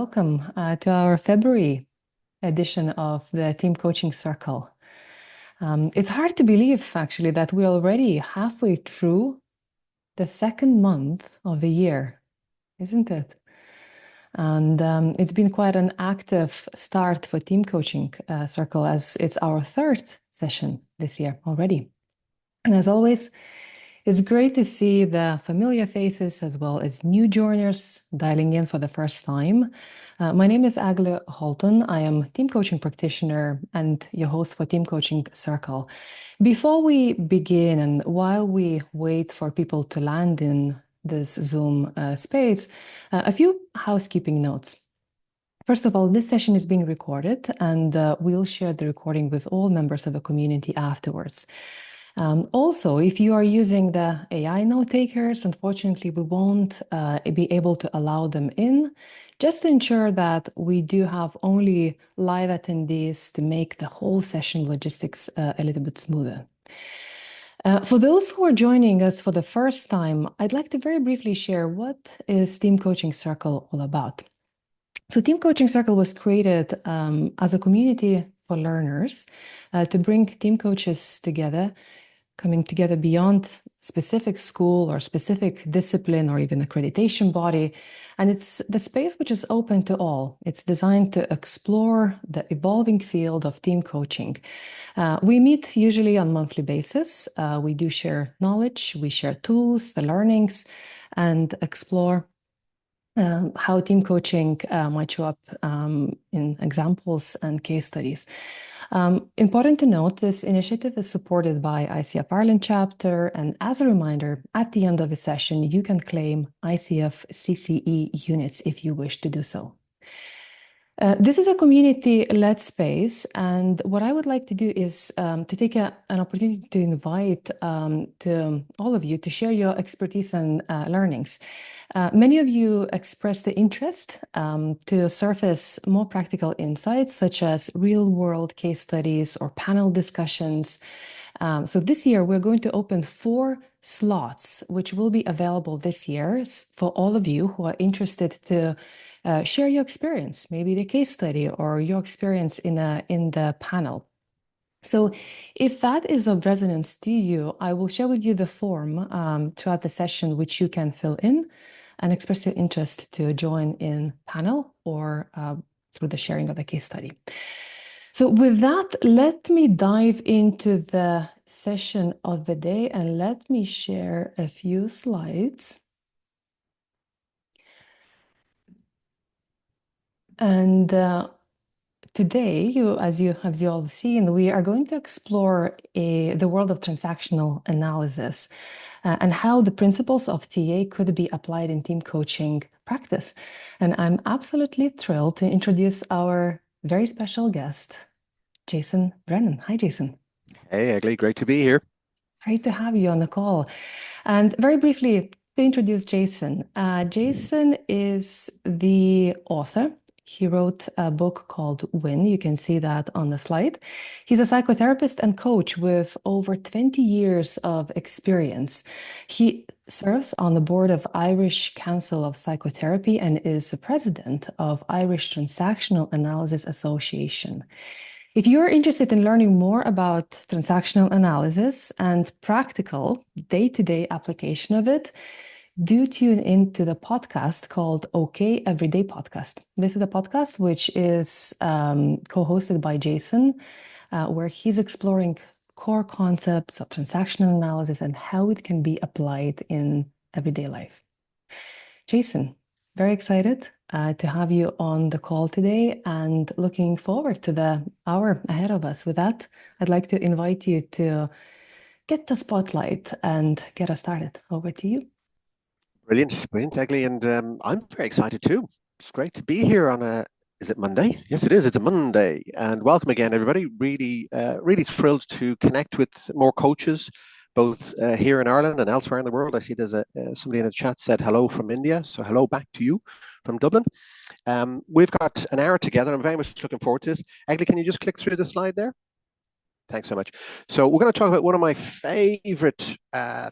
welcome to our February edition of the Team Coaching Circle. It's hard to believe, actually, that we're already halfway through the second month of the year, isn't it? And it's been quite an active start for Team Coaching Circle, as it's our third session this year already. And as always, it's great to see the familiar faces as well as new joiners dialing in for the first time. My name is Agle Holton. I am team coaching practitioner and your host for Team Coaching Circle. Before we begin and while we wait for people to land in this Zoom space, a few housekeeping notes. First of all, this session is being recorded and we'll share the recording with all members of the community afterwards. Also, if you are using the AI note takers, unfortunately, we won't be able to allow them in, just to ensure that we do have only live attendees to make the whole session logistics a little bit smoother. For those who are joining us for the first time, I'd like to very briefly share what is Team Coaching Circle all about. So Team Coaching Circle was created as a community for learners to bring team coaches together, coming together beyond specific school or specific discipline or even accreditation body. And it's the space which is open to all. It's designed to explore the evolving field of team coaching. We meet usually on a monthly basis. We do share knowledge, we share tools, the learnings, and explore how team coaching might show up in examples and case studies. Important to note, this initiative is supported by ICF Ireland chapter, and as a reminder, at the end of the session, you can claim ICF CCE units if you wish to do so. This is a community-led space, and what I would like to do is to take an opportunity to invite to all of you to share your expertise and learnings. Many of you expressed the interest to surface more practical insights, such as real-world case studies or panel discussions. So this year, we're going to open 4 slots, which will be available this year for all of you who are interested to share your experience, maybe the case study or your experience in the panel. So if that is of resonance to you, I will share with you the form throughout the session, which you can fill in and express your interest to join in panel or through the sharing of the case study. So with that, let me dive into the session of the day and let me share a few slides. And today, as you all seen, we are going to explore the world of transactional analysis and how the principles of TA could be applied in team coaching practice. And I'm absolutely thrilled to introduce our very special guest, Jason Brennan. Hi, Jason. Hey, Agley, great to be here. Great to have you on the call. And very briefly, to introduce Jason. Jason is the author. He wrote a book called Win. You can see that on the slide. He's a psychotherapist and coach with over 20 years of experience. He serves on the board of Irish Council of Psychotherapy and is the president of Irish Transactional Analysis Association. If you're interested in learning more about transactional analysis and practical day-to-day application of it, do tune into the podcast called OK Everyday Podcast. This is a podcast which is co-hosted by Jason, where he's exploring core concepts of transactional analysis and how it can be applied in everyday life. Jason, very excited to have you on the call today and looking forward to the hour ahead of us. With that, I'd like to invite you to get the spotlight and get us started. Over to you. Brilliant, Agley, and I'm very excited too. It's great to be here on is it Monday? Yes, it is. It's a Monday, and welcome again, everybody. Really thrilled to connect with more coaches, both here in Ireland and elsewhere in the world. I see there's somebody in the chat said hello from India, so hello back to you from Dublin. We've got an hour together. I'm very much looking forward to this. Agley, can you just click through the slide there? Thanks so much. So we're going to talk about one of my favorite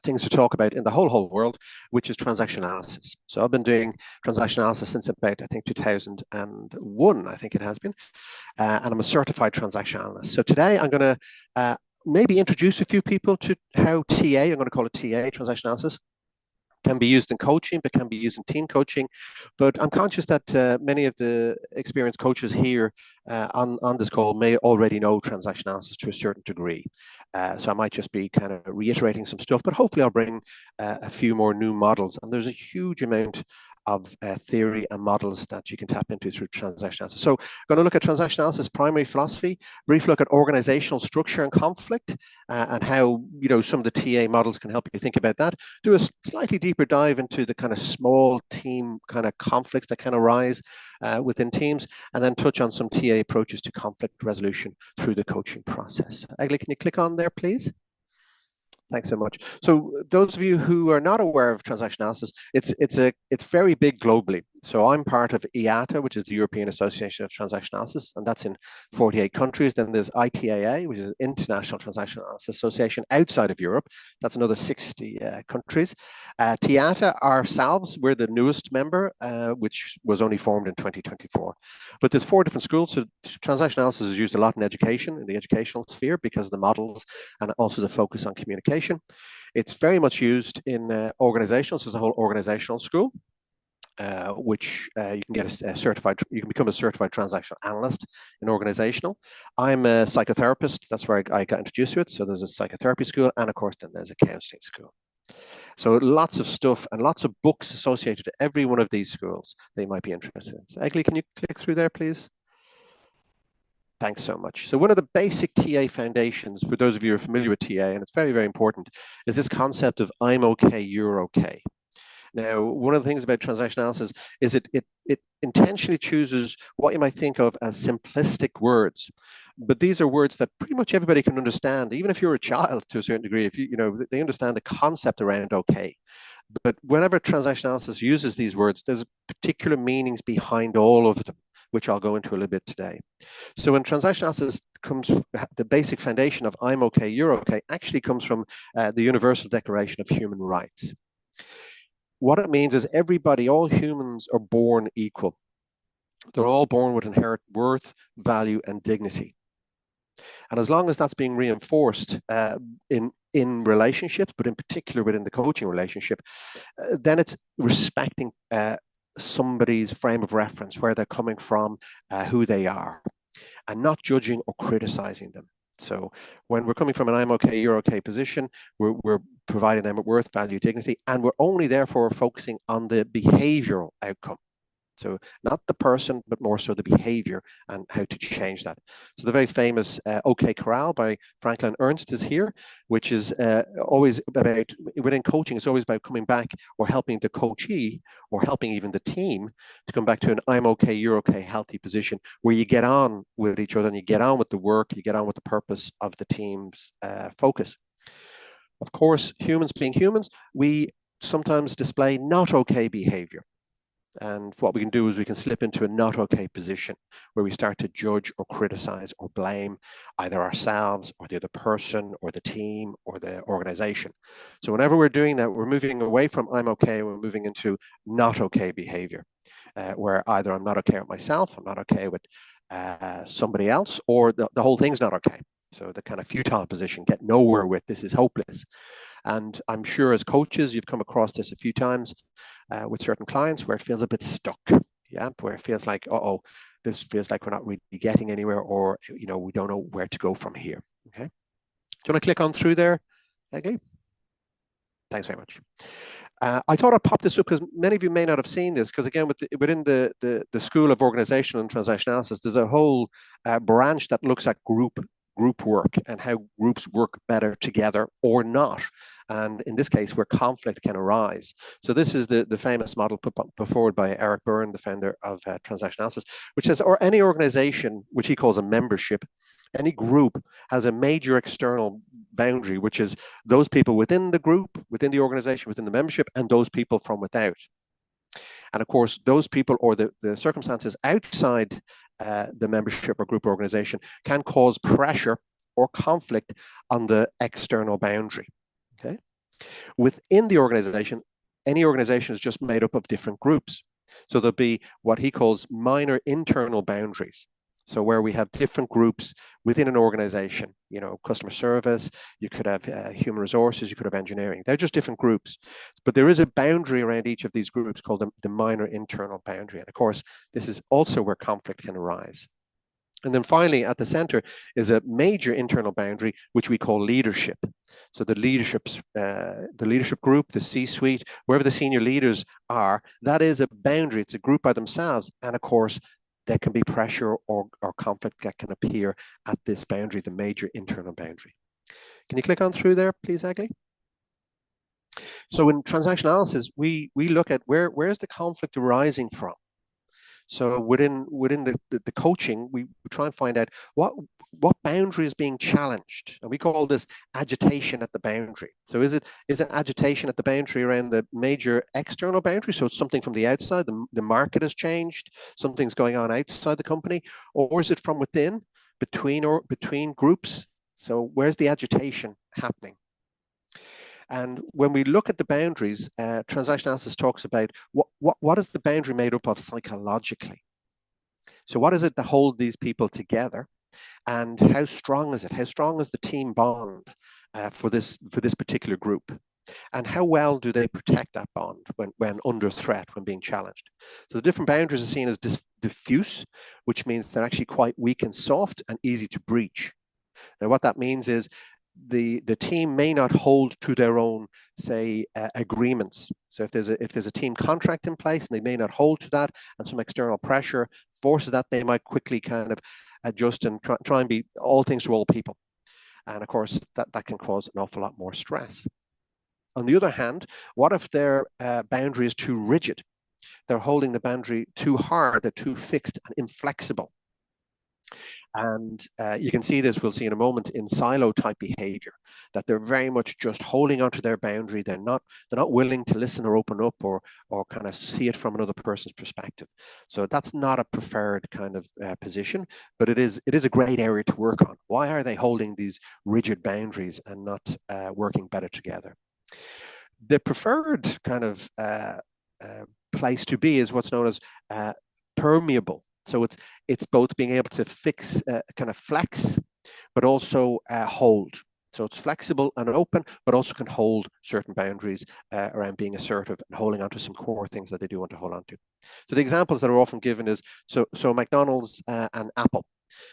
things to talk about in the whole world, which is transactional analysis. So I've been doing transactional analysis since about, I think, 2001, I think it has been. And I'm a certified transactional analyst. So today I'm going to maybe introduce a few people to how I'm going to call it TA, transactional analysis, can be used in coaching, but can be used in team coaching. But I'm conscious that many of the experienced coaches here on this call may already know transactional analysis to a certain degree. So I might just be kind of reiterating some stuff, but hopefully I'll bring a few more new models. And there's a huge amount of theory and models that you can tap into through transactional analysis. So I'm going to look at transactional analysis, primary philosophy, brief look at organizational structure and conflict, and how some of the TA models can help you think about that. Do a slightly deeper dive into the kind of small team kind of conflicts that can arise within teams, and then touch on some TA approaches to conflict resolution through the coaching process. Egli, can you click on there, please? Thanks so much. So those of you who are not aware of transactional analysis, it's very big globally. So I'm part of IATA, which is the European Association of Transactional Analysis, and that's in 48 countries. Then there's ITAA, which is International Transactional Analysis Association outside of Europe. That's another 60 countries. TIATA ourselves, we're the newest member, which was only formed in 2024. But there's 4 different schools. So transactional analysis is used a lot in education, in the educational sphere, because of the models and also the focus on communication. It's very much used in organizational, so there's a whole organizational school. Which you can get you can become a certified transactional analyst in organizational. I'm a psychotherapist. That's where I got introduced to it. So there's a psychotherapy school, and of course, then there's a counseling school. So lots of stuff and lots of books associated to every one of these schools that you might be interested in. So Egli, can you click through there, please? Thanks so much. So one of the basic TA foundations, for those of you who are familiar with TA, and it's very, very important, is this concept of I'm okay, you're okay. Now, one of the things about transactional analysis is it intentionally chooses what you might think of as simplistic words. But these are words that pretty much everybody can understand, even if you're a child to a certain degree, if they understand the concept around okay. But whenever transactional analysis uses these words, there's particular meanings behind all of them, which I'll go into a little bit today. So when transactional analysis comes, the basic foundation of I'm okay, you're okay, actually comes from the Universal Declaration of Human Rights. What it means is everybody, all humans are born equal. They're all born with inherent worth, value, and dignity. And as long as that's being reinforced in relationships, but in particular within the coaching relationship, then it's respecting somebody's frame of reference, where they're coming from, who they are, and not judging or criticizing them. So when we're coming from an I'm okay, you're okay position, we're providing them with worth, value, dignity, and we're only therefore focusing on the behavioral outcome. So not the person, but more so the behavior and how to change that. So the very famous OK Corral by Franklin Ernst is here, which is always about, within coaching, it's always about coming back or helping the coachee or helping even the team to come back to an I'm okay, you're okay, healthy position where you get on with each other and you get on with the work, you get on with the purpose of the team's focus. Of course, humans being humans, we sometimes display not okay behavior. And what we can do is we can slip into a not okay position where we start to judge or criticize or blame either ourselves or the other person or the team or the organization. So whenever we're doing that, we're moving away from I'm okay, we're moving into not okay behavior, where either I'm not okay with myself, I'm not okay with somebody else, or the whole thing's not okay. So the kind of futile position, get nowhere with, this is hopeless. And I'm sure as coaches, you've come across this a few times with certain clients where it feels a bit stuck, yeah, where it feels like, this feels like we're not really getting anywhere, or we don't know where to go from here. Okay, do you want to click on through there, Egli? Thanks very much. I thought I'd pop this up because many of you may not have seen this, because again, within the School of Organizational and Transactional Analysis, there's a whole branch that looks at group work and how groups work better together or not. And in this case, where conflict can arise. So this is the famous model put forward by Eric Byrne, the founder of Transactional Analysis, which says, or any organization, which he calls a membership, any group has a major external boundary, which is those people within the group, within the organization, within the membership, and those people from without. And of course, those people or the circumstances outside the membership or group organization can cause pressure or conflict on the external boundary. Okay. Within the organization, any organization is just made up of different groups. So there'll be what he calls minor internal boundaries. So where we have different groups within an organization, you know, customer service, you could have human resources, you could have engineering. They're just different groups. But there is a boundary around each of these groups called the minor internal boundary. And of course, this is also where conflict can arise. And then finally, at the center is a major internal boundary, which we call leadership. So the leadership group, the C-suite, wherever the senior leaders are, that is a boundary. It's a group by themselves. And of course, there can be pressure or conflict that can appear at this boundary, the major internal boundary. Can you click on through there, please, Agli? So in transactional analysis, we look at where's the conflict arising from. So within the coaching, we try and find out what boundary is being challenged, and we call this agitation at the boundary. So is it agitation at the boundary around the major external boundary? So it's something from the outside, the market has changed, something's going on outside the company, or is it from within, between groups? So where's the agitation happening? And when we look at the boundaries, transactional analysis talks about what is the boundary made up of psychologically. So what is it that holds these people together, and how strong is it? How strong is the team bond for this particular group? And how well do they protect that bond when under threat, when being challenged? So the different boundaries are seen as diffuse, which means they're actually quite weak and soft and easy to breach. Now, what that means is the team may not hold to their own, say, agreements. So if there's a team contract in place and they may not hold to that, and some external pressure forces that, they might quickly kind of adjust and try and be all things to all people. And of course, that can cause an awful lot more stress. On the other hand, what if their boundary is too rigid? They're holding the boundary too hard, they're too fixed and inflexible. And you can see this, we'll see in a moment, in silo type behavior, that they're very much just holding onto their boundary. They're not willing to listen or open up or kind of see it from another person's perspective. So that's not a preferred kind of position, but it is a great area to work on. Why are they holding these rigid boundaries and not working better together? The preferred kind of place to be is what's known as permeable. So it's both being able to kind of flex, but also hold. So it's flexible and open, but also can hold certain boundaries around being assertive and holding on to some core things that they do want to hold on to. So the examples that are often given is, so McDonald's and Apple.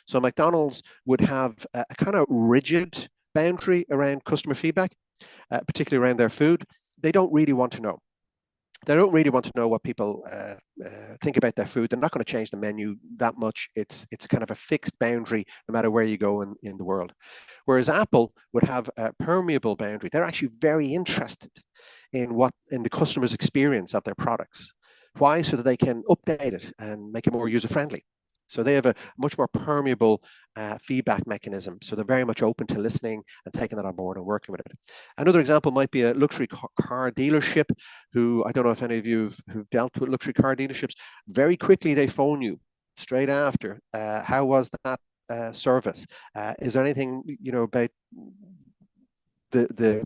So McDonald's would have a kind of rigid boundary around customer feedback, particularly around their food. They don't really want to know. They don't really want to know what people think about their food. They're not going to change the menu that much. It's kind of a fixed boundary no matter where you go in the world. Whereas Apple would have a permeable boundary. They're actually very interested in the customer's experience of their products. Why? So that they can update it and make it more user-friendly. So they have a much more permeable feedback mechanism. So they're very much open to listening and taking that on board and working with it. Another example might be a luxury car dealership who, I don't know if any of you who've dealt with luxury car dealerships, very quickly they phone you straight after. How was that service? Is there anything, about the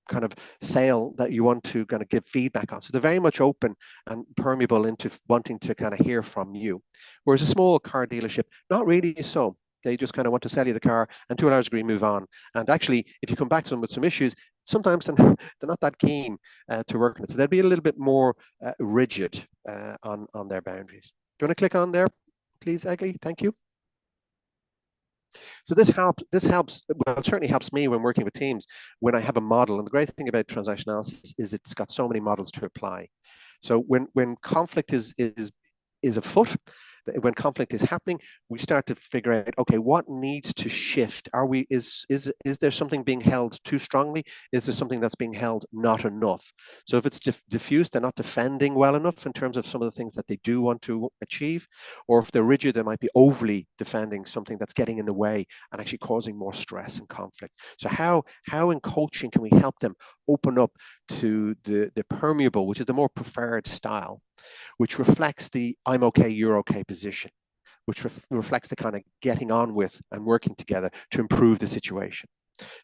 kind of sale that you want to kind of give feedback on? So they're very much open and permeable into wanting to kind of hear from you. Whereas a small car dealership, not really so. They just kind of want to sell you the car and to a large degree move on. And actually, if you come back to them with some issues, sometimes they're not that keen to work on it. So they'll be a little bit more rigid on their boundaries. Do you want to click on there, please, Agli? Thank you. So this helps, well, it certainly helps me when working with teams, when I have a model. And the great thing about transactional analysis is it's got so many models to apply. So when conflict is afoot, when conflict is happening, we start to figure out, okay, what needs to shift? Is there something being held too strongly? Is there something that's being held not enough? So if it's diffuse, they're not defending well enough in terms of some of the things that they do want to achieve, or if they're rigid, they might be overly defending something that's getting in the way and actually causing more stress and conflict. So how in coaching can we help them open up to the permeable, which is the more preferred style, which reflects the I'm okay, you're okay position, which reflects the kind of getting on with and working together to improve the situation.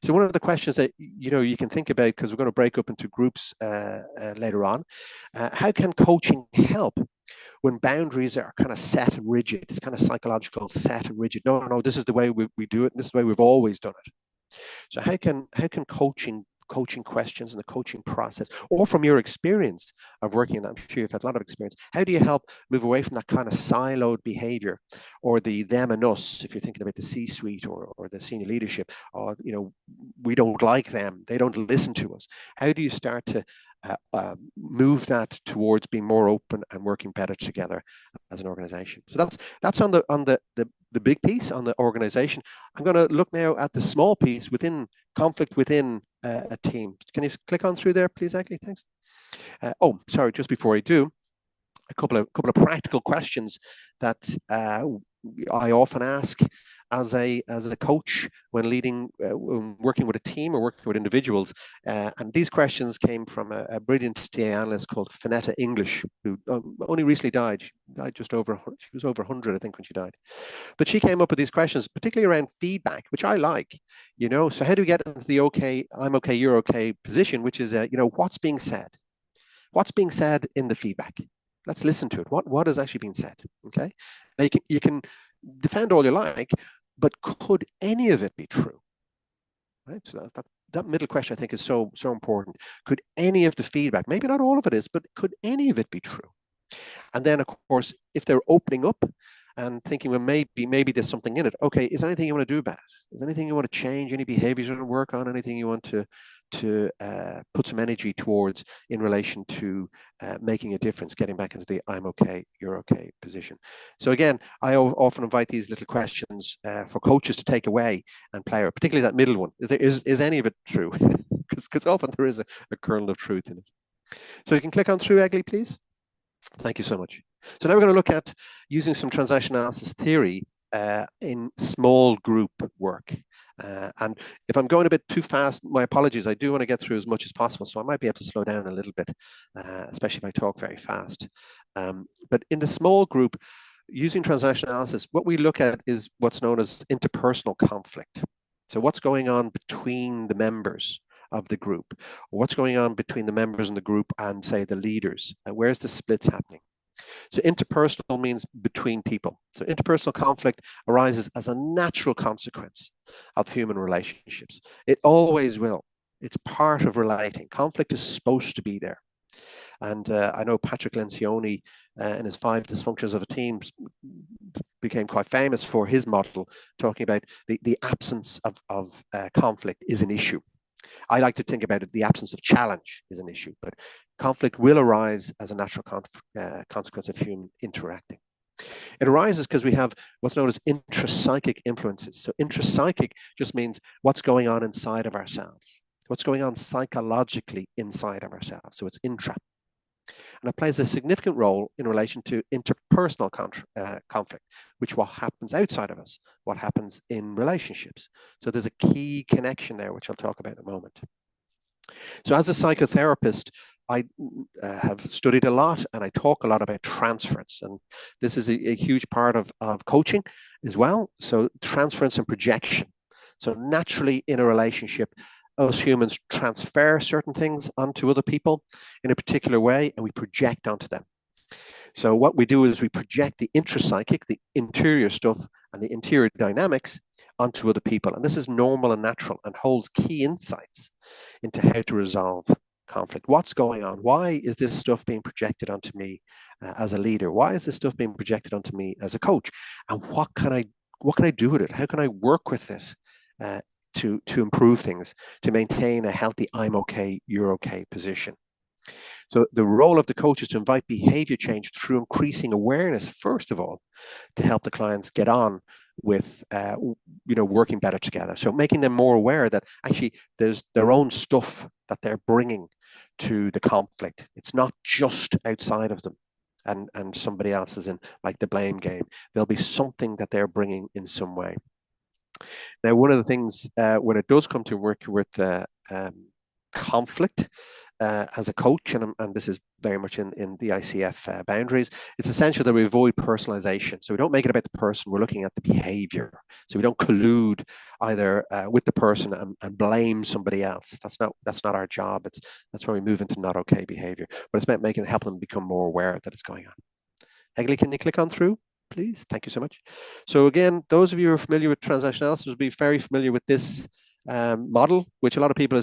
So one of the questions that you can think about, because we're going to break up into groups later on, how can coaching help when boundaries are kind of set and rigid? It's kind of psychological, set and rigid. No, this is the way we do it, and this is the way we've always done it. So how can coaching questions and the coaching process, or from your experience of working in that, I'm sure you've had a lot of experience, how do you help move away from that kind of siloed behavior, or the them and us, if you're thinking about the C-suite or the senior leadership, or we don't like them, they don't listen to us. How do you start to move that towards being more open and working better together as an organization? So that's on the big piece on the organization. I'm going to look now at the small piece within conflict within a team. Can you click on through there, please, Agli? Thanks. Oh, sorry, just before I do, a couple of practical questions that I often ask as a coach when leading, when working with a team or working with individuals. And these questions came from a brilliant TA analyst called Finetta English, who only recently died. She died she was over 100, I think, when she died. But she came up with these questions, particularly around feedback, which I like. So how do we get into the okay, I'm okay, you're okay position, which is, what's being said? What's being said in the feedback? Let's listen to it. What is actually being said? Okay. Now you can defend all you like, but could any of it be true? Right. So that middle question, I think, is so important. Could any of the feedback, maybe not all of it is, but could any of it be true? And then, of course, if they're opening up and thinking, well, maybe there's something in it. Okay, is there anything you want to do about it? Is there anything you want to change? Any behaviors you want to work on? Anything you want to put some energy towards in relation to making a difference, getting back into the I'm okay, you're okay position? So again, I often invite these little questions for coaches to take away and play with, particularly that middle one. Is any of it true? Because often there is a kernel of truth in it. So you can click on through, Egli, please. Thank you so much. So now we're going to look at using some transactional analysis theory in small group work. And if I'm going a bit too fast, my apologies. I do want to get through as much as possible, so I might be able to slow down a little bit, especially if I talk very fast. But in the small group, using transactional analysis, what we look at is what's known as interpersonal conflict. So what's going on between the members of the group? What's going on between the members in the group and, say, the leaders? Where's the splits happening? So interpersonal means between people. So interpersonal conflict arises as a natural consequence of human relationships. It always will. It's part of relating. Conflict is supposed to be there. And I know Patrick Lencioni in his 5 dysfunctions of a team became quite famous for his model, talking about the absence of conflict is an issue. I like to think about it, the absence of challenge is an issue, but conflict will arise as a natural consequence of human interacting. It arises because we have what's known as intrapsychic influences. So intrapsychic just means what's going on inside of ourselves, what's going on psychologically inside of ourselves. So it's intra. And it plays a significant role in relation to interpersonal conflict, which what happens outside of us, what happens in relationships. So there's a key connection there, which I'll talk about in a moment. So as a psychotherapist, I have studied a lot and I talk a lot about transference. And this is a huge part of coaching as well. So transference and projection. So naturally in a relationship, us humans transfer certain things onto other people in a particular way, and we project onto them. So what we do is we project the intrapsychic, the interior stuff, and the interior dynamics onto other people. And this is normal and natural and holds key insights into how to resolve conflict. What's going on? Why is this stuff being projected onto me as a leader? Why is this stuff being projected onto me as a coach? And what can I do with it? How can I work with this to improve things, to maintain a healthy I'm okay, you're okay position? So the role of the coach is to invite behavior change through increasing awareness, first of all, to help the clients get on with working better together. So making them more aware that actually there's their own stuff that they're bringing to the conflict. It's not just outside of them and somebody else is in, like, the blame game. There'll be something that they're bringing in some way. Now, one of the things when it does come to work with conflict as a coach, and this is very much in the ICF boundaries, it's essential that we avoid personalization. So we don't make it about the person, we're looking at the behavior. So we don't collude either with the person and blame somebody else. That's not our job. That's where we move into not okay behavior. But it's about helping them become more aware that it's going on. Egli, can you click on through, please? Thank you so much. So again, those of you who are familiar with transactional analysis will be very familiar with this model, which a lot of people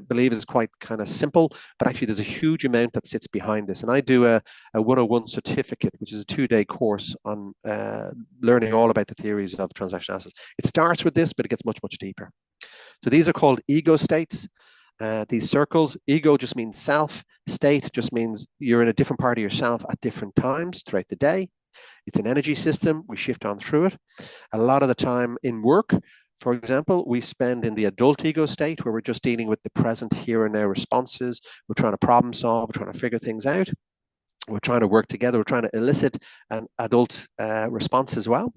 believe is quite kind of simple, but actually there's a huge amount that sits behind this. And I do a 101 certificate, which is a 2-day course on learning all about the theories of transactional analysis. It starts with this, but it gets much, much deeper. So these are called ego states. These circles, ego just means self, state just means you're in a different part of yourself at different times throughout the day. It's an energy system. We shift on through it. A lot of the time in work, for example, we spend in the adult ego state where we're just dealing with the present here and now responses. We're trying to problem solve, we're trying to figure things out. We're trying to work together. We're trying to elicit an adult response as well.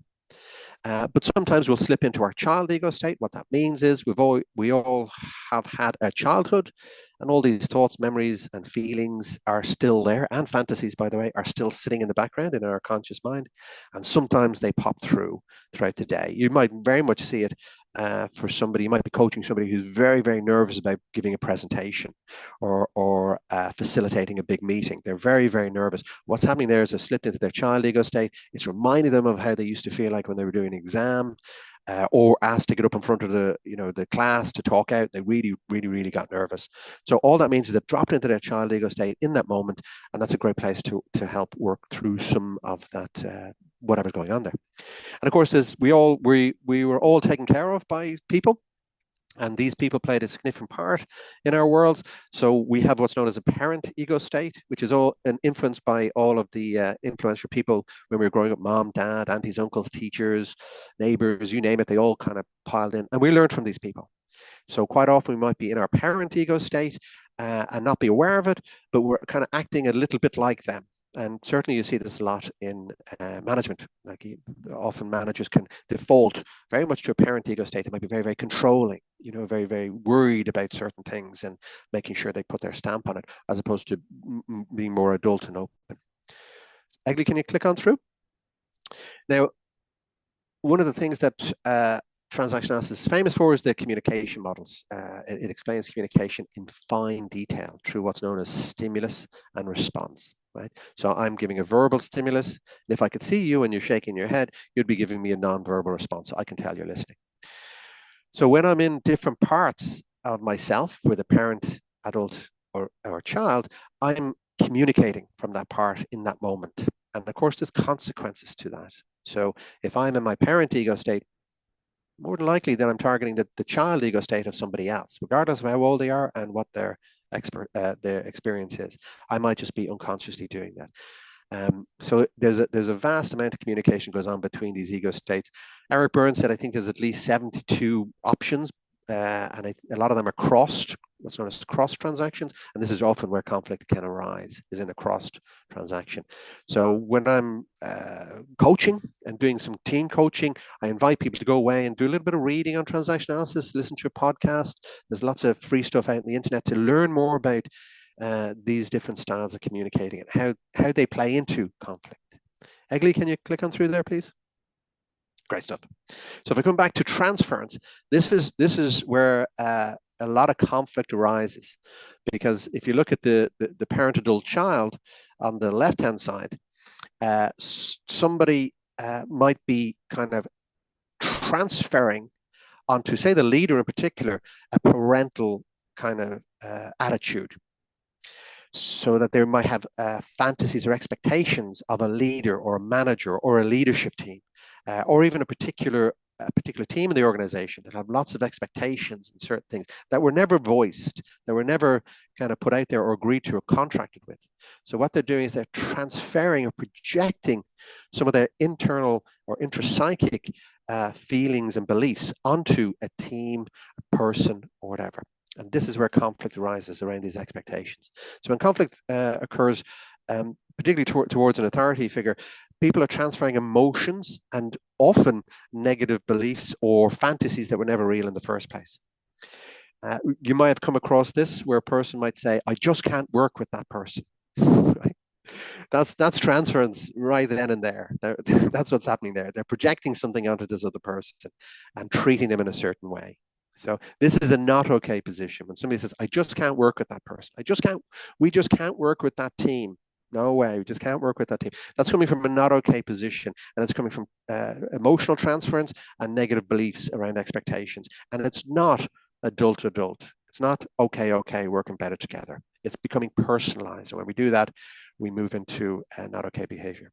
But sometimes we'll slip into our child ego state. What that means is we all have had a childhood, and all these thoughts, memories, and feelings are still there, and fantasies, by the way, are still sitting in the background in our conscious mind. And sometimes they pop throughout the day. You might very much see it for somebody. You might be coaching somebody who's very, very nervous about giving a presentation or facilitating a big meeting. They're very, very nervous. What's happening there is they've slipped into their child ego state. It's reminding them of how they used to feel like when they were doing an exam. Or asked to get up in front of the class to talk out. They really, really, really got nervous. So all that means is they've dropped into their child ego state in that moment, and that's a great place to help work through some of that whatever's going on there. And of course, as we were all taken care of by people, and these people played a significant part in our worlds. So we have what's known as a parent ego state, which is all influenced by all of the influential people when we were growing up: mom, dad, aunties, uncles, teachers, neighbors, you name it. They all kind of piled in, and we learned from these people. So quite often we might be in our parent ego state and not be aware of it, but we're kind of acting a little bit like them. And certainly you see this a lot in management. Like often managers can default very much to a parent ego state. They might be very, very controlling, very, very worried about certain things and making sure they put their stamp on it, as opposed to being more adult and open. Egli, can you click on through? Now, one of the things that transactional analysis is famous for is the communication models. It explains communication in fine detail through what's known as stimulus and response. Right? So I'm giving a verbal stimulus, and if I could see you and you're shaking your head, you'd be giving me a non-verbal response. So I can tell you're listening. So when I'm in different parts of myself, with a parent, adult, or child, I'm communicating from that part in that moment. And of course, there's consequences to that. So if I'm in my parent ego state, more than likely then I'm targeting the child ego state of somebody else, regardless of how old they are and what their experience is. I might just be unconsciously doing that. So there's a vast amount of communication goes on between these ego states. Eric Byrne said, I think there's at least 72 options, and a lot of them are crossed, what's known as cross transactions. And this is often where conflict can arise, is in a crossed transaction. So when I'm coaching and doing some team coaching, I invite people to go away and do a little bit of reading on transactional analysis, listen to a podcast. There's lots of free stuff out on the internet to learn more about these different styles of communicating and how they play into conflict. Egli, can you click on through there, please? Great stuff. So if I come back to transference, this is where a lot of conflict arises, because if you look at the parent, adult, child on the left-hand side, somebody might be kind of transferring onto, say, the leader in particular, a parental kind of attitude, so that they might have fantasies or expectations of a leader or a manager or a leadership team, or even a particular team in the organization that have lots of expectations and certain things that were never voiced, that were never kind of put out there or agreed to or contracted with. So what they're doing is they're transferring or projecting some of their internal or intrapsychic feelings and beliefs onto a team, a person, or whatever. And this is where conflict arises around these expectations. So when conflict occurs, particularly towards an authority figure, people are transferring emotions and often negative beliefs or fantasies that were never real in the first place. You might have come across this where a person might say, I just can't work with that person. Right? That's transference right then and there. That's what's happening there. They're projecting something onto this other person and treating them in a certain way. So this is a not okay position. When somebody says, I just can't work with that person. We just can't work with that team. No way, we just can't work with that team. That's coming from a not okay position, and it's coming from emotional transference and negative beliefs around expectations. And it's not adult. It's not okay, working better together. It's becoming personalized. And when we do that, we move into not okay behavior.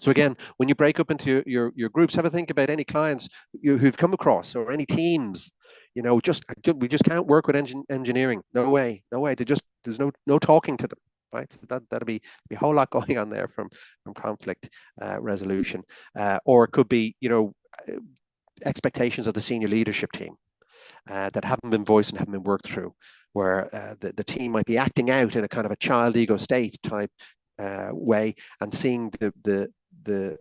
So again, when you break up into your groups, have a think about any clients who've come across or any teams. We just can't work with engineering. No way. There's no talking to them. Right. So that'll be a whole lot going on there from conflict resolution, or it could be expectations of the senior leadership team that haven't been voiced and haven't been worked through, where the team might be acting out in a kind of a child ego state type way, and seeing the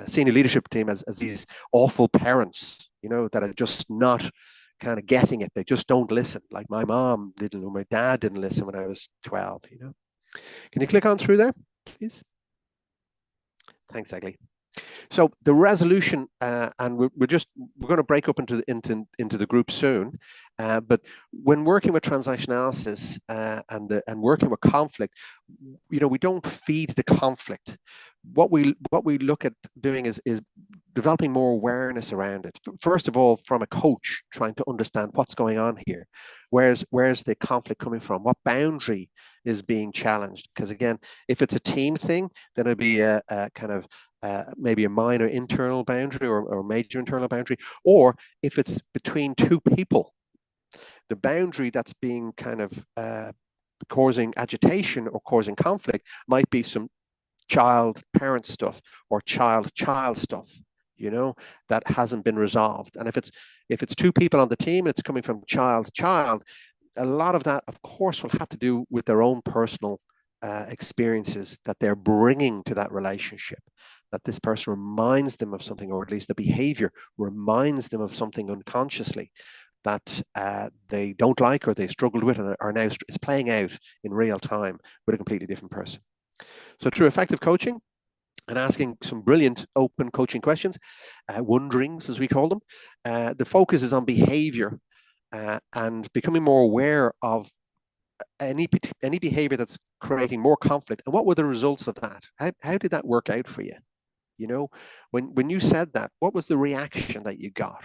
senior leadership team as these awful parents, that are just not kind of getting it. They just don't listen. Like my mom didn't, or my dad didn't listen when I was 12. Can you click on through there, please? Thanks, Eggley. So the resolution, and we're going to break up into the group soon, but when working with transactional analysis and working with conflict, we don't feed the conflict. What we look at doing is developing more awareness around it. First of all, from a coach, trying to understand what's going on here. Where's the conflict coming from? What boundary is being challenged? Because again, if it's a team thing, then it'll be a kind of maybe a minor internal boundary or major internal boundary. Or if it's between two people, the boundary that's being kind of causing agitation or causing conflict might be some child parent stuff or child stuff, that hasn't been resolved. And if it's two people on the team, it's coming from child, a lot of that, of course, will have to do with their own personal experiences that they're bringing to that relationship, that this person reminds them of something, or at least the behavior reminds them of something unconsciously that they don't like or they struggled with, and are now is playing out in real time with a completely different person. So through effective coaching and asking some brilliant open coaching questions, wonderings as we call them, the focus is on behavior and becoming more aware of any behavior that's creating more conflict, and what were the results of that? How did that work out for you? When you said that, what was the reaction that you got?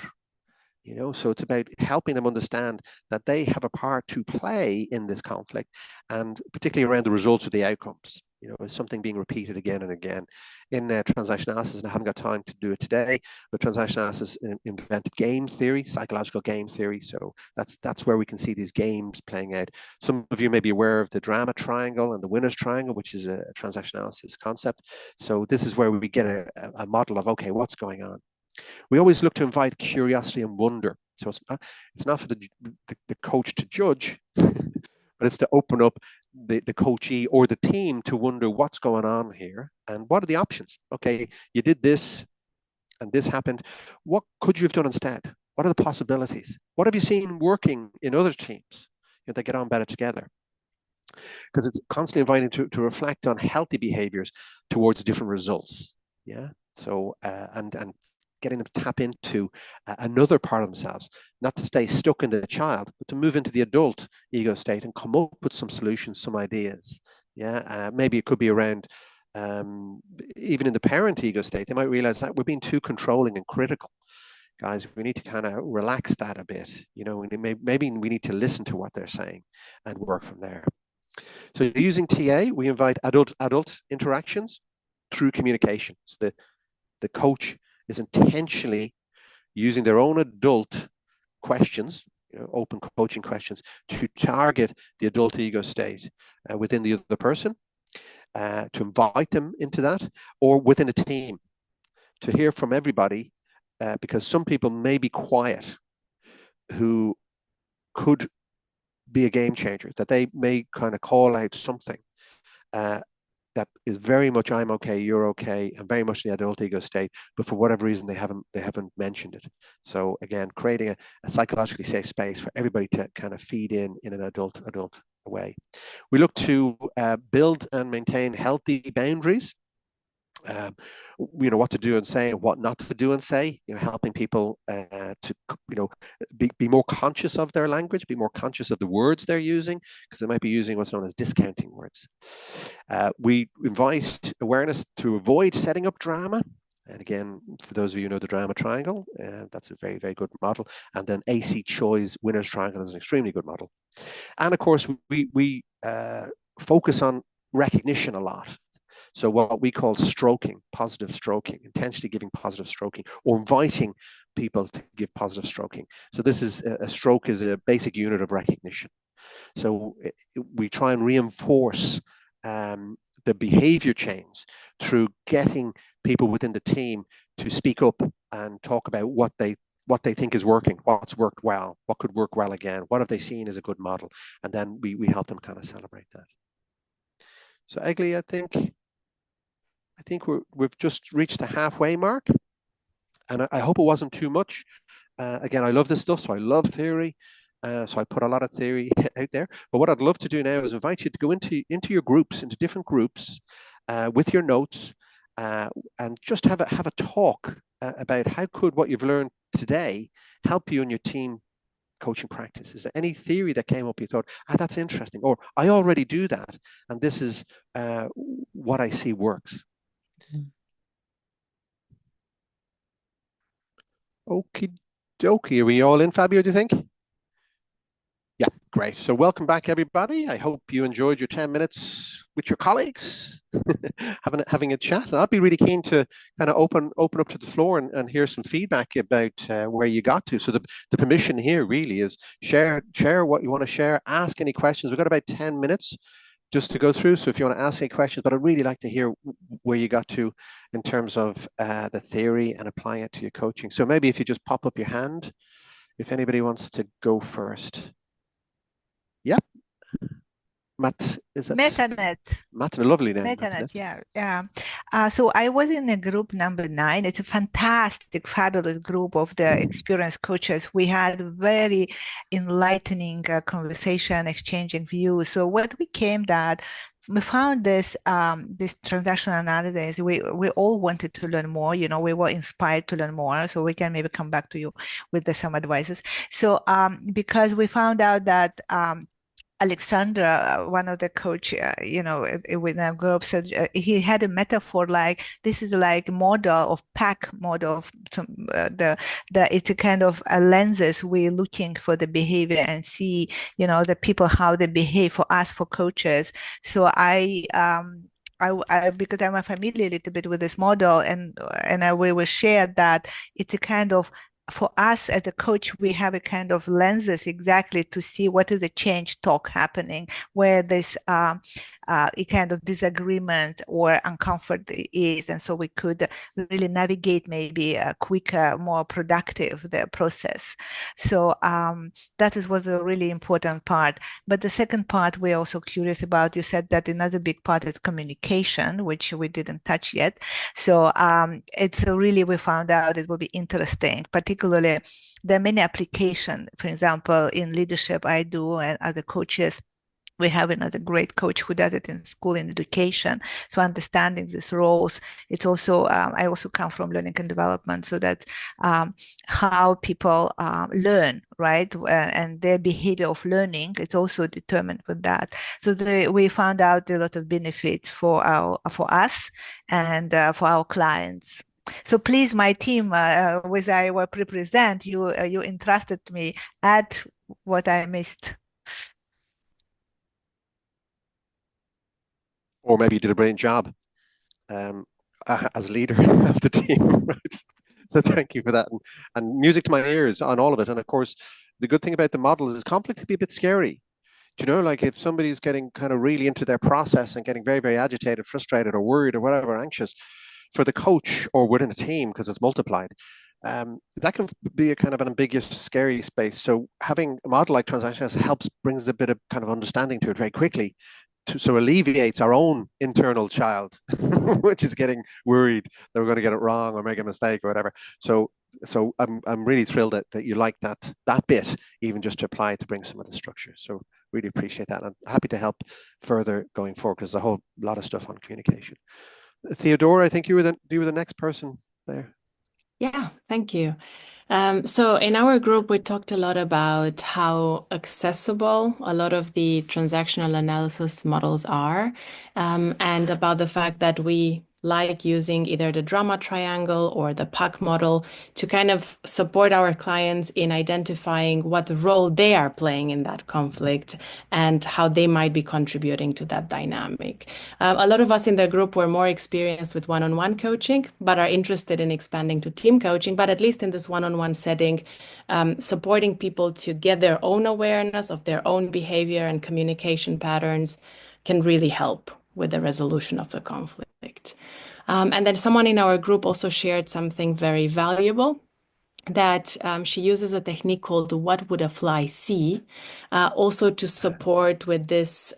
So it's about helping them understand that they have a part to play in this conflict, and particularly around the results of the outcomes. Is something being repeated again and again in transactional analysis. And I haven't got time to do it today, but transactional analysis invented game theory, psychological game theory. So that's where we can see these games playing out. Some of you may be aware of the drama triangle and the winner's triangle, which is a transactional analysis concept. So this is where we get a model of, okay, what's going on? We always look to invite curiosity and wonder. So it's not for the coach to judge, but it's to open up the coachee or the team to wonder what's going on here and what are the options. Okay, you did this and this happened. What could you have done instead? What are the possibilities? What have you seen working in other teams that get on better together? Because it's constantly inviting to reflect on healthy behaviors towards different results. Yeah. So and getting them to tap into another part of themselves, not to stay stuck in the child, but to move into the adult ego state and come up with some solutions, some ideas. Yeah, maybe it could be around even in the parent ego state, they might realize that we're being too controlling and critical. Guys, we need to kind of relax that a bit. Maybe we need to listen to what they're saying and work from there. So using TA, we invite adult interactions through communication. So the coach is intentionally using their own adult questions, open coaching questions, to target the adult ego state within the other person, to invite them into that, or within a team, to hear from everybody, because some people may be quiet who could be a game changer, that they may kind of call out something that is very much I'm okay, you're okay, and very much the adult ego state, but for whatever reason they haven't mentioned it. So again, creating a psychologically safe space for everybody to kind of feed in an adult way. We look to build and maintain healthy boundaries. What to do and say and what not to do and say, helping people to, be more conscious of their language, be more conscious of the words they're using, because they might be using what's known as discounting words. We invite awareness to avoid setting up drama. And again, for those of you who know the drama triangle, that's a very, very good model. And then AC Choi's winner's triangle is an extremely good model. And of course, we focus on recognition a lot. So what we call stroking, positive stroking, intentionally giving positive stroking, or inviting people to give positive stroking. So this is a stroke is a basic unit of recognition. So we try and reinforce the behavior change through getting people within the team to speak up and talk about what they think is working, what's worked well, what could work well again, what have they seen as a good model, and then we help them kind of celebrate that. So Egli, I think we've just reached the halfway mark, and I hope it wasn't too much. Again, I love this stuff, so I love theory. So I put a lot of theory out there. But what I'd love to do now is invite you to go into your groups, into different groups, with your notes, and just have a talk about how could what you've learned today help you in your team coaching practice. Is there any theory that came up you thought, that's interesting, or I already do that, and this is what I see works. Okie dokie. Are we all in, Fabio, do you think? Yeah, great. So welcome back, everybody. I hope you enjoyed your 10 minutes with your colleagues, having a chat. And I'd be really keen to kind of open up to the floor and hear some feedback about where you got to. So the permission here really is share what you want to share, ask any questions. We've got about 10 minutes just to go through. So if you want to ask any questions, but I'd really like to hear where you got to in terms of the theory and applying it to your coaching. So maybe if you just pop up your hand, if anybody wants to go first. Yep. Matt, is that? MetaNet. Matt, a lovely name. MetaNet, yeah. So I was in a group number 9. It's a fantastic, fabulous group of the experienced coaches. We had very enlightening conversation, exchanging views. So what we came that we found this transactional analysis. We all wanted to learn more. We were inspired to learn more. So we can maybe come back to you with some advices. So because we found out that Alexandra, one of the coach, with our group, said he had a metaphor like this is like model of pack model of it's a kind of a lenses we're looking for the behavior and see the people how they behave for us for coaches. So I because I'm familiar a little bit with this model and we will share that it's a kind of for us as a coach, we have a kind of lenses exactly to see what is the change talk happening, where this a kind of disagreement or uncomfort is. And so we could really navigate maybe a quicker, more productive the process. So that was a really important part. But the second part we're also curious about, you said that another big part is communication, which we didn't touch yet. So it's really, we found out it will be interesting, particularly there are many applications. For example, in leadership, I do, and other coaches, we have another great coach who does it in school in education. So understanding these roles, it's also, I also come from learning and development. So that's how people learn, right? And their behavior of learning, it's also determined with that. So we found out a lot of benefits for us and for our clients. So please, my team, which I will represent, you entrusted me, add what I missed. Or maybe you did a brilliant job as leader of the team, right? So thank you for that. And music to my ears on all of it. And of course, the good thing about the model is conflict can be a bit scary. Do you know, like if somebody's getting kind of really into their process and getting very, very agitated, frustrated, or worried, or whatever, anxious, for the coach or within a team, because it's multiplied, that can be a kind of an ambiguous, scary space. So having a model like Transactional helps brings a bit of kind of understanding to it very quickly, so alleviates our own internal child, which is getting worried that we're going to get it wrong or make a mistake or whatever. So I'm really thrilled that you like that bit, even just to apply it to bring some of the structure. So really appreciate that. I'm happy to help further going forward because there's a whole lot of stuff on communication. Theodora, I think you were the next person there. Yeah, thank you. So in our group, we talked a lot about how accessible a lot of the transactional analysis models are, and about the fact that we like using either the drama triangle or the PAC model to kind of support our clients in identifying what role they are playing in that conflict and how they might be contributing to that dynamic. A lot of us in the group were more experienced with one-on-one coaching, but are interested in expanding to team coaching, but at least in this one-on-one setting, supporting people to get their own awareness of their own behavior and communication patterns can really help with the resolution of the conflict. And then someone in our group also shared something very valuable, that she uses a technique called what would a fly see, also to support with this,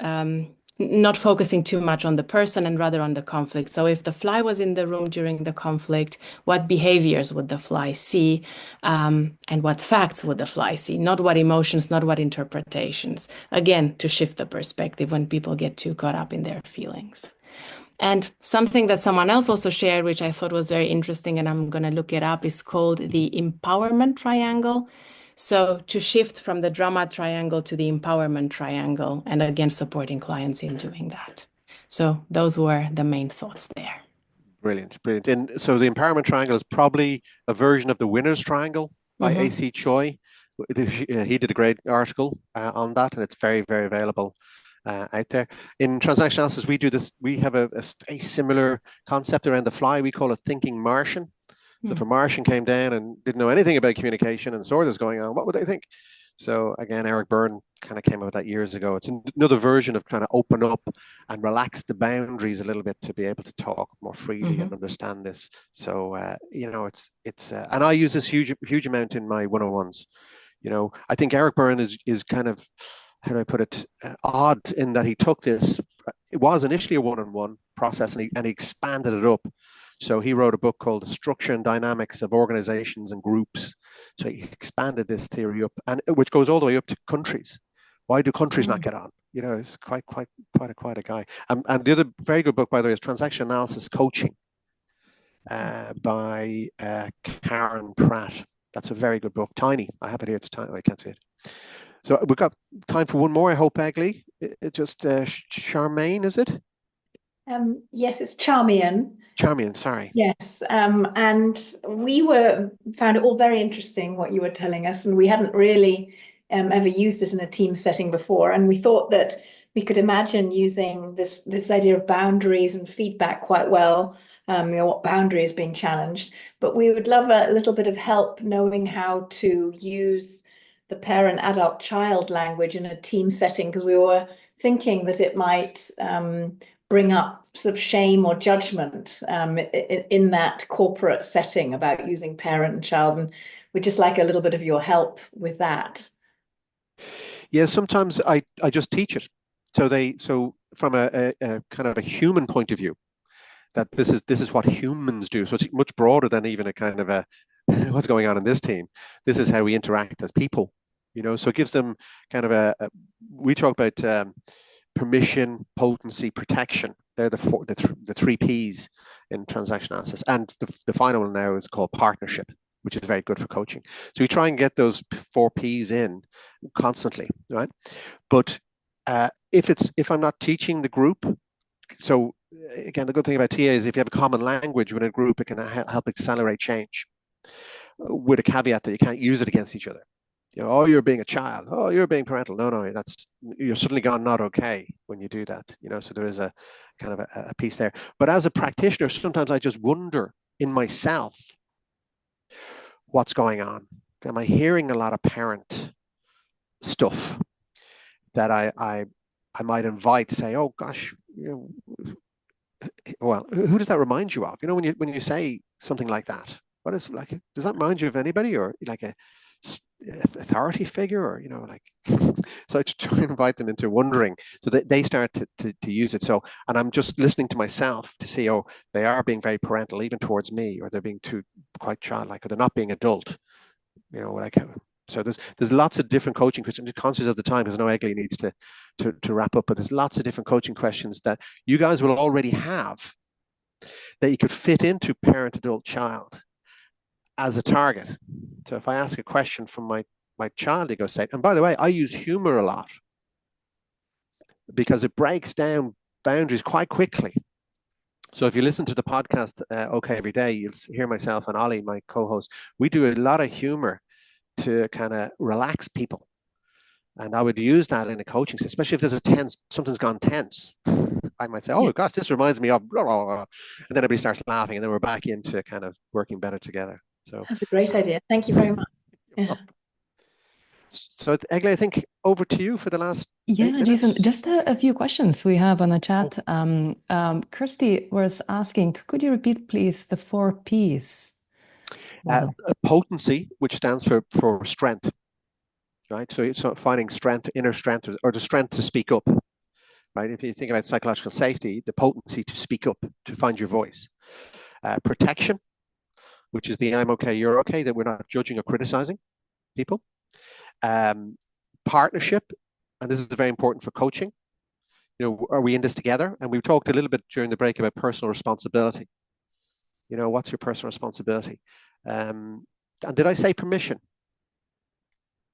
not focusing too much on the person and rather on the conflict. So if the fly was in the room during the conflict, what behaviors would the fly see, and what facts would the fly see? Not what emotions, not what interpretations. Again, to shift the perspective when people get too caught up in their feelings. And something that someone else also shared, which I thought was very interesting, and I'm going to look it up, is called the empowerment triangle. So to shift from the drama triangle to the empowerment triangle, and again, supporting clients in doing that. So those were the main thoughts there. Brilliant, brilliant. And so the empowerment triangle is probably a version of the winner's triangle by A.C. Choi. He did a great article on that, and it's very, very available out there. In transactional analysis, we do this. We have a very similar concept around the fly. We call it thinking Martian. So if a Martian came down and didn't know anything about communication and saw this going on, what would they think? So again, Eric Byrne kind of came up with that years ago. It's another version of trying to open up and relax the boundaries a little bit to be able to talk more freely and understand this. So you know, it's and I use this huge amount in my one-on-ones. You know, I think Eric Byrne is kind of, how do I put it, odd in that he took this. It was initially a one-on-one process, and he expanded it up. So he wrote a book called The Structure and Dynamics of Organizations and Groups. So he expanded this theory up, and which goes all the way up to countries. Why do countries not get on? You know, it's quite a guy. And the other very good book, by the way, is Transactional Analysis Coaching by Karen Pratt. That's a very good book. Tiny. I have it here. It's tiny. I can't see it. So we've got time for one more, I hope, Agli. It just Charmaine, is it? Yes, it's Charmian. Charmian, sorry. Yes, and we found it all very interesting what you were telling us, and we hadn't really ever used it in a team setting before, and we thought that we could imagine using this idea of boundaries and feedback quite well. You know, what boundary is being challenged, but we would love a little bit of help knowing how to use the parent, adult, child language in a team setting, because we were thinking that it might bring up sort of shame or judgment in that corporate setting about using parent and child, and we'd just like a little bit of your help with that. Yeah, sometimes I just teach it. So from a kind of a human point of view, that this is what humans do. So it's much broader than even a kind of a what's going on in this team. This is how we interact as people, you know. So it gives them kind of we talk about permission, potency, protection. They're the three P's in transactional analysis. And the final one now is called partnership, which is very good for coaching. So we try and get those 4 P's in constantly, right? But if I'm not teaching the group, so again, the good thing about TA is if you have a common language within a group, it can help accelerate change, with a caveat that you can't use it against each other. You know, oh, you're being a child. Oh, you're being parental. No, you're suddenly gone not okay when you do that. You know, so there is a kind of a piece there. But as a practitioner, sometimes I just wonder in myself, what's going on? Am I hearing a lot of parent stuff that I might invite? Say, oh gosh, you know, well, who does that remind you of? You know, when you say something like that, what is like? Does that remind you of anybody, or like authority figure, or like so I try and invite them into wondering, so that they start to use it. So, and I'm just listening to myself to see, oh, they are being very parental even towards me, or they're being too quite childlike, or they're not being adult, like. So there's lots of different coaching questions. I'm conscious of the time because I know Egli needs to wrap up, but there's lots of different coaching questions that you guys will already have that you could fit into parent, adult, child as a target. So if I ask a question from my child ego state, and by the way, I use humor a lot because it breaks down boundaries quite quickly. So if you listen to the podcast, okay, every day, you'll hear myself and Ollie, my co-host, we do a lot of humor to kind of relax people. And I would use that in a coaching, especially if there's something's gone tense. I might say, oh gosh, this reminds me of blah, blah, blah. And then everybody starts laughing, and then we're back into kind of working better together. So that's a great idea. Thank you very much. Yeah. So Egli, I think over to you for the last 8 minutes. Jason, just a few questions we have on the chat. Kirsty was asking, could you repeat, please, the 4 Ps? Potency, which stands for strength, right? So finding strength, inner strength, or the strength to speak up, right? If you think about psychological safety, the potency to speak up, to find your voice. Protection, which is the I'm okay, you're okay, that we're not judging or criticizing people. Partnership, and this is very important for coaching. Are we in this together? And we talked a little bit during the break about personal responsibility. What's your personal responsibility? And did I say permission?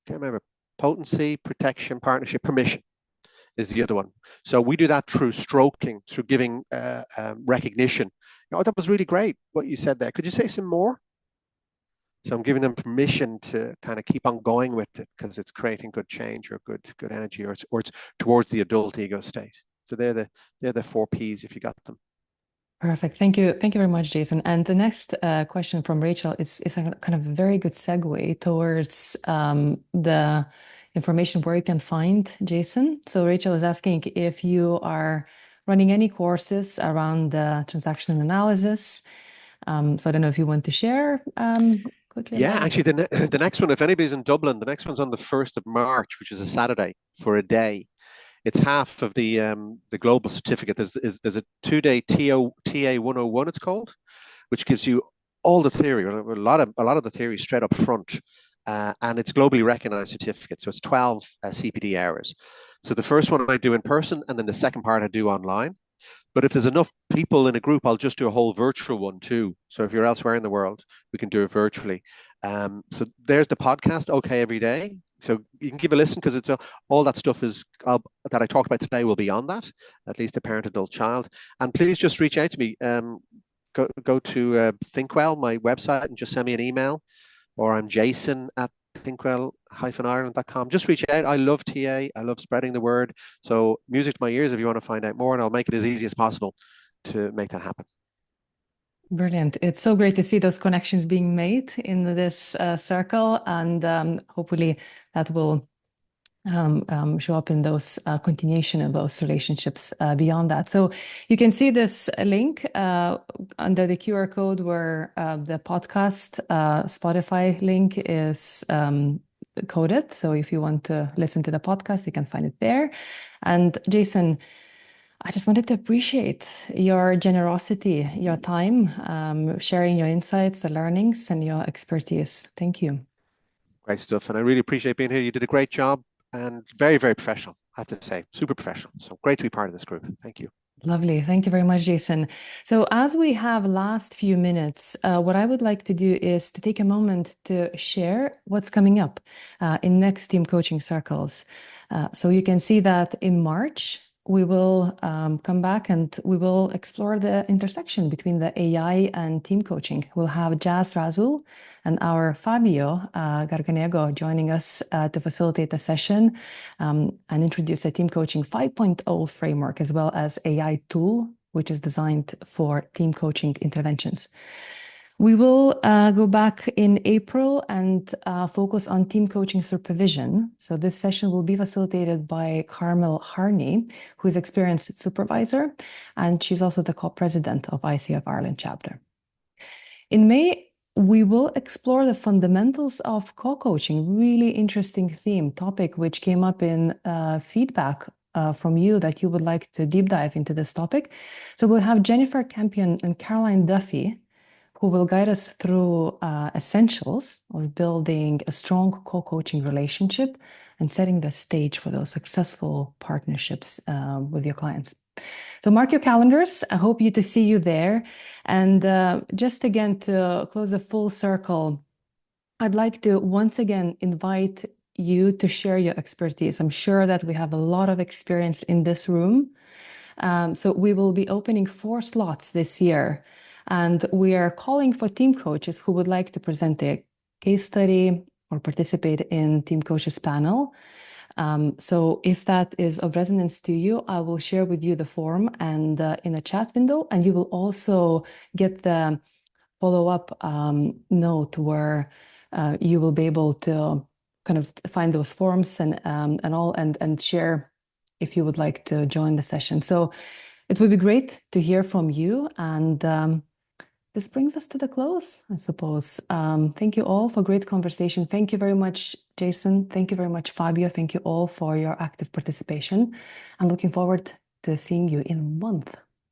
Can't remember. Potency, protection, partnership, permission is the other one. So we do that through stroking, through giving recognition. That was really great what you said there. Could you say some more? So I'm giving them permission to kind of keep on going with it because it's creating good change or good energy, or it's towards the adult ego state. So they're the 4 Ps if you got them. Perfect. Thank you. Thank you very much, Jason. And the next question from Rachel is a kind of a very good segue towards the information where you can find Jason. So Rachel is asking if you are running any courses around the transactional analysis. So I don't know if you want to share quickly. Yeah, actually, the next one, if anybody's in Dublin, the next one's on the 1st of March, which is a Saturday, for a day. It's half of the global certificate. There's a 2-day TA 101, it's called, which gives you all the theory, a lot of the theory straight up front, and it's globally recognized certificate. So it's 12 CPD hours. So the first one I do in person, and then the second part I do online. But if there's enough people in a group, I'll just do a whole virtual one too. So if you're elsewhere in the world, we can do it virtually. So there's the podcast, okay, every day. So you can give a listen because it's all that stuff is that I talked about today will be on that, at least the parent, adult, child. And please just reach out to me. Go to Thinkwell, my website, and just send me an email. Or I'm Jason at thinkwell-ireland.com. Just reach out. I love TA. I love spreading the word. So music to my ears if you want to find out more, and I'll make it as easy as possible to make that happen. Brilliant. It's so great to see those connections being made in this circle, and hopefully that will show up in those continuation of those relationships beyond that. So you can see this link under the QR code where the podcast Spotify link is coded. So if you want to listen to the podcast, you can find it there. And Jason, I just wanted to appreciate your generosity, your time, sharing your insights, the learnings, and your expertise. Thank you. Great stuff. And I really appreciate being here. You did a great job and very, very professional, I have to say, super professional. So great to be part of this group. Thank you. Lovely. Thank you very much, Jason. So as we have last few minutes, what I would like to do is to take a moment to share what's coming up in next team coaching circles. So you can see that in March, we will come back and we will explore the intersection between the AI and team coaching. We'll have Jazz Razul and our Fabio Garganego joining us to facilitate the session and introduce a team coaching 5.0 framework, as well as AI tool, which is designed for team coaching interventions. We will go back in April and focus on team coaching supervision. So this session will be facilitated by Carmel Harney, who is experienced supervisor, and she's also the co-president of ICF Ireland chapter. In May, we will explore the fundamentals of co-coaching, really interesting topic, which came up in feedback from you that you would like to deep dive into this topic. So we'll have Jennifer Campion and Caroline Duffy, who will guide us through essentials of building a strong co-coaching relationship and setting the stage for those successful partnerships with your clients. So mark your calendars. I hope to see you there. And just again, to close a full circle, I'd like to once again invite you to share your expertise. I'm sure that we have a lot of experience in this room. So we will be opening 4 slots this year. And we are calling for team coaches who would like to present a case study or participate in Team Coaches panel. So if that is of resonance to you, I will share with you the form and in a chat window, and you will also get the follow-up note where you will be able to kind of find those forms and share if you would like to join the session. So it would be great to hear from you, and this brings us to the close, I suppose. Thank you all for great conversation. Thank you very much, Jason. Thank you very much, Fabio. Thank you all for your active participation. I'm looking forward to seeing you in a month.